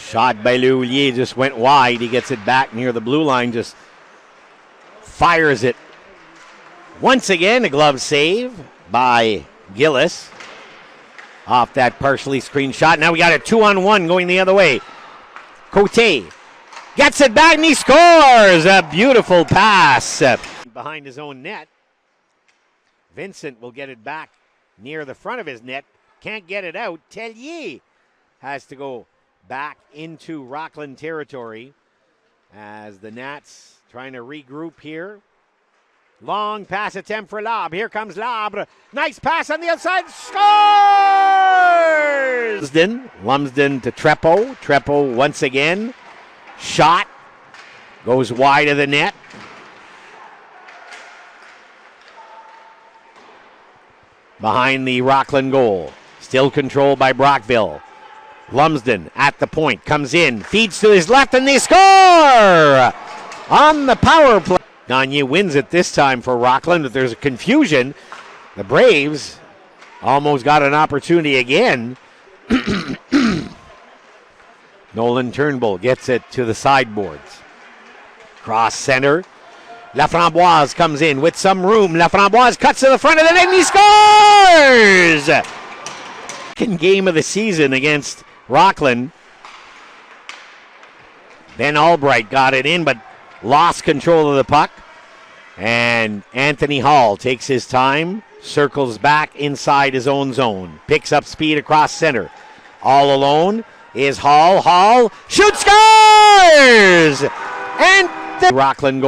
Shot by Loulier just went wide. He gets it back near the blue line, just fires it. Once again, a glove save by Gillis off that partially screened shot. Now we got a 2-on-1 going the other way. Cote gets it back and he scores. A beautiful pass behind his own net. Vincent will get it back near the front of his net. Can't get it out. Tellier has to go back into Rockland territory as the Nats trying to regroup here. Long pass attempt for Labre. Here comes Labre. Nice pass on the outside. Scores! Lumsden to Trepo. Trepo once again. Shot. Goes wide of the net. Behind the Rockland goal. Still controlled by Brockville. Lumsden at the point. Comes in. Feeds to his left and they score! On the power play. Gagne wins it this time for Rockland, but there's a confusion. The Braves almost got an opportunity again. Nolan Turnbull gets it to the sideboards. Cross center. Laframboise comes in with some room. Laframboise cuts to the front of the net and he scores! Second game of the season against Rockland. Ben Albright got it in, but lost control of the puck. And Anthony Hall takes his time, circles back inside his own zone, picks up speed across center. All alone is Hall. Hall shoots, scores! And the Rockland goal.